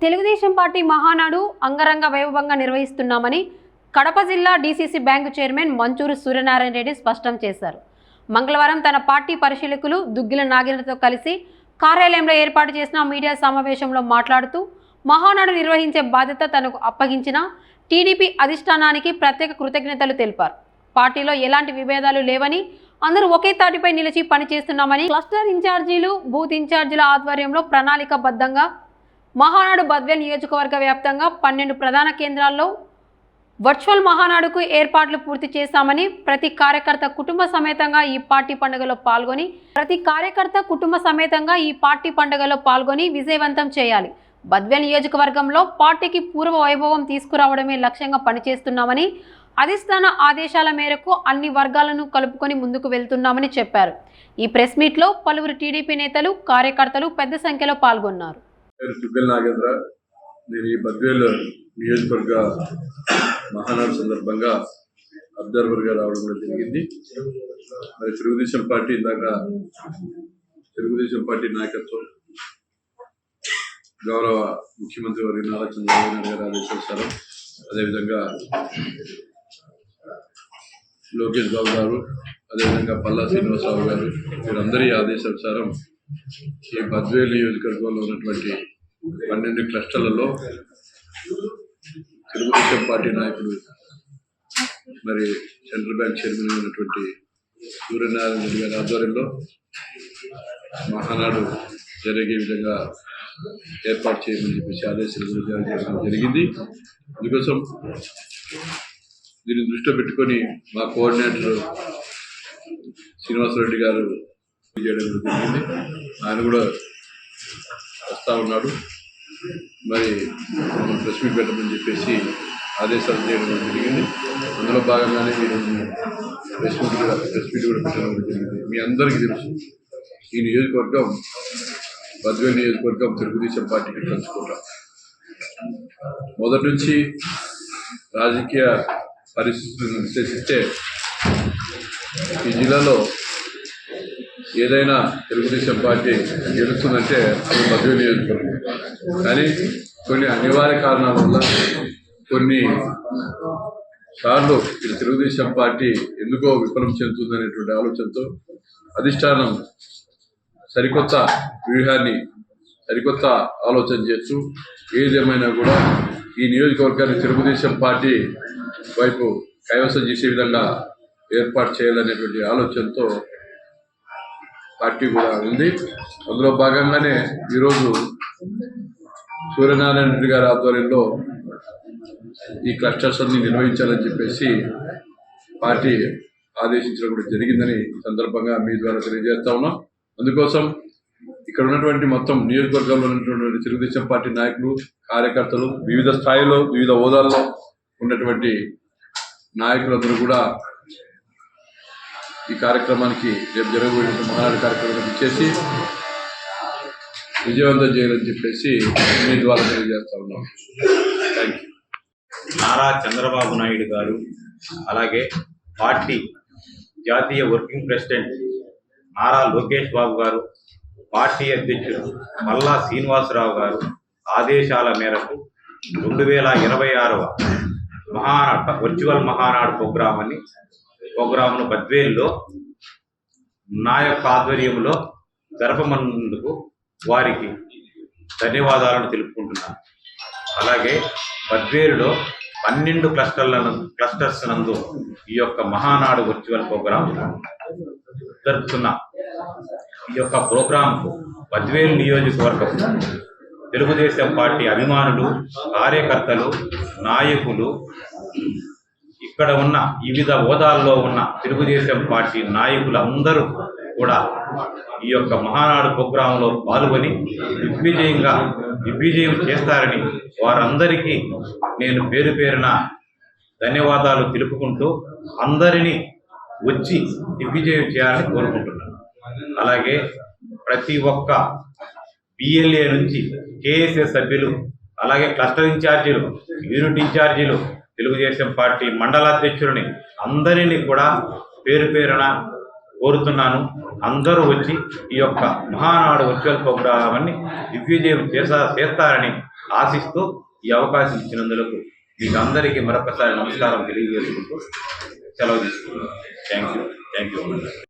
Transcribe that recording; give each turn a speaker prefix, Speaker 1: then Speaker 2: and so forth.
Speaker 1: Telugu Desam party Mahanadu అంగరంగ వైభవంగా నిర్వహిస్తున్నామని కడప జిల్లా DCC bank chairman Manchuru Suryanarayana Reddy స్పష్టం చేశారు. మంగళవారం తన పార్టీ పరిశీలకులు దుగ్గిల నాగేంద్రతో కలిసి కార్యాలయంలో ఏర్పాటు చేసిన మీడియా సమావేశంలో మాట్లాడుతూ మహానాడు నిర్వహించే బాధ్యత తనకు అప్పగించిన టీడీపీ అధిష్టానానికి ప్రత్యేక కృతజ్ఞతలు తెలిపారు. పార్టీలో ఎలాంటి విభేదాలు లేవని అందరూ ఒకే తాటిపై నిలిచి పనిచేస్తున్నామని, క్లస్టర్ ఇన్ఛార్జీలు, బూత్ ఇన్ఛార్జీల ఆధ్వర్యంలో ప్రణాళికాబద్ధంగా మహానాడు బద్వేల్ నియోజకవర్గ వ్యాప్తంగా 12 ప్రధాన కేంద్రాల్లో వర్చువల్ మహానాడుకు ఏర్పాట్లు పూర్తి చేశామని, ప్రతి కార్యకర్త కుటుంబ సమేతంగా ఈ పార్టీ పండుగలో పాల్గొని విజయవంతం చేయాలి. బద్వేల్ నియోజకవర్గంలో పార్టీకి పూర్వ వైభవం తీసుకురావడమే లక్ష్యంగా పనిచేస్తున్నామని, అధిష్టాన ఆదేశాల మేరకు అన్ని వర్గాలను కలుపుకొని ముందుకు వెళ్తున్నామని చెప్పారు. ఈ ప్రెస్ మీట్లో పలువురు టీడీపీ నేతలు, కార్యకర్తలు పెద్ద సంఖ్యలో పాల్గొన్నారు.
Speaker 2: దుగ్గిల నాగేంద్ర, నేను ఈ బద్వేల్ నియోజకవర్గ మహానాడు సందర్భంగా అబ్జర్వర్గా రావడం కూడా జరిగింది. మరి తెలుగుదేశం పార్టీ నాయకత్వం గౌరవ ముఖ్యమంత్రి వర్గ నారా చంద్రబాబు నాయుడు గారు ఆదేశానుసారం, అదేవిధంగా లోకేష్ బాబు గారు, అదేవిధంగా పల్లా శ్రీనివాసరావు గారు, వీరందరి ఆదేశానుసారం ఈ బద్వేల్ నియోజకవర్గంలో ఉన్నటువంటి 12 క్లస్టర్లలో తెలుగుదేశం పార్టీ నాయకుడు, మరి సెంట్రల్ బ్యాంక్ చైర్మన్ అయినటువంటి సూర్యనారాయణ రెడ్డి గారి ఆధ్వర్యంలో మహానాడు జరిగే విధంగా ఏర్పాటు చేయమని చెప్పేసి ఆదేశాలు జారీ చేయడం జరిగింది. అందుకోసం దీన్ని దృష్టిలో పెట్టుకొని మా కోఆర్డినేటర్ శ్రీనివాసరెడ్డి గారు చేయడం జరిగింది. ఆయన కూడా వస్తూ ఉన్నాడు. మరి మనం ప్రెస్ మీట్ పెట్టమని చెప్పేసి ఆదేశాలు చేయడం జరిగింది. అందులో భాగంగానే మీరు ప్రెస్ మీట్ కూడా పెట్టడం జరిగింది. మీ అందరికీ తెలుసు, ఈ నియోజకవర్గం బద్వేల్ నియోజకవర్గం తెలుగుదేశం పార్టీకి పంచుకుంటాం. మొదటి నుంచి రాజకీయ పరిస్థితులను విశ్లేషిస్తే ఈ జిల్లాలో ఏదైనా తెలుగుదేశం పార్టీ గెలుస్తుందంటే అది బద్వేల్ నియోజకవర్గం. కానీ కొన్ని అనివార్య కారణాల వల్ల కొన్ని సార్లు ఇది తెలుగుదేశం పార్టీ ఎందుకో విఫలం చెందుతుందనేటువంటి ఆలోచనతో అధిష్టానం సరికొత్త వ్యూహాన్ని, సరికొత్త ఆలోచన చేస్తూ ఏదేమైనా కూడా ఈ నియోజకవర్గాన్ని తెలుగుదేశం పార్టీ వైపు కైవసం చేసే విధంగా ఏర్పాటు చేయాలనేటువంటి ఆలోచనతో పార్టీ కూడా ఉంది. అందులో భాగంగానే ఈరోజు సూర్యనారాయణ రెడ్డి గారి ఆధ్వర్యంలో ఈ క్లస్టర్స్ అన్ని నిర్వహించాలని చెప్పేసి పార్టీ ఆదేశించడం కూడా జరిగిందని సందర్భంగా మీ ద్వారా తెలియజేస్తా ఉన్నాం. అందుకోసం ఇక్కడ ఉన్నటువంటి మొత్తం నియోజకవర్గంలో ఉన్నటువంటి తెలుగుదేశం పార్టీ నాయకులు, కార్యకర్తలు, వివిధ స్థాయిలో, వివిధ హోదాల్లో ఉన్నటువంటి నాయకులందరూ కూడా ఈ కార్యక్రమానికి, రేపు జరగబోయే మహానాడు కార్యక్రమానికి ఇచ్చేసి విజయవంతం చేయాలని చెప్పేసి మీ ద్వారా తెలియజేస్తా ఉన్నాం. Thank you.
Speaker 3: నారా చంద్రబాబు నాయుడు గారు, అలాగే పార్టీ జాతీయ working president Nara Lokesh Babu garu, party అధ్యక్షుడు పల్లా శ్రీనివాసరావు గారు ఆదేశాల మేరకు 2026వ మహానాడు వర్చువల్ మహానాడు ప్రోగ్రామును బద్వేల్లో నా యొక్క ఆధ్వర్యంలో జరపమన్నందుకు వారికి ధన్యవాదాలను తెలుపుకుంటున్నాను. అలాగే బద్వేలులో 12 క్లస్టర్స్ నందు ఈ యొక్క మహానాడు వర్చువల్ ప్రోగ్రాం జరుపుతున్న ఈ యొక్క ప్రోగ్రాంకు బద్వేలు నియోజకవర్గం తెలుగుదేశం పార్టీ అభిమానులు, కార్యకర్తలు, నాయకులు, ఇక్కడ ఉన్న వివిధ హోదాల్లో ఉన్న తెలుగుదేశం పార్టీ నాయకులు అందరూ కూడా ఈ యొక్క మహానాడు ప్రోగ్రాంలో పాల్గొని దిగ్విజయం చేస్తారని వారందరికీ నేను పేరు పేరున ధన్యవాదాలు తెలుపుకుంటూ అందరినీ వచ్చి దిగ్విజయం చేయాలని కోరుకుంటున్నాను. అలాగే ప్రతి ఒక్క బిఎల్ఏ నుంచి కేఎస్ఎస్ సభ్యులు, అలాగే క్లస్టర్ ఇన్ఛార్జీలు, యూనిట్ ఇన్ఛార్జీలు, తెలుగుదేశం పార్టీ మండలాధ్యక్షులని అందరినీ కూడా పేరు పేరున కోరుతున్నాను. అందరూ వచ్చి ఈ యొక్క మహానాడు వర్చువల్ ప్రోగ్రామాన్ని దిగ్విజయం చేస్తారని ఆశిస్తూ ఈ అవకాశం ఇచ్చినందుకు మీకు అందరికీ మరొకసారి నమస్కారం తెలియజేసుకుంటూ సెలవు తీసుకుంటున్నాను. Thank you.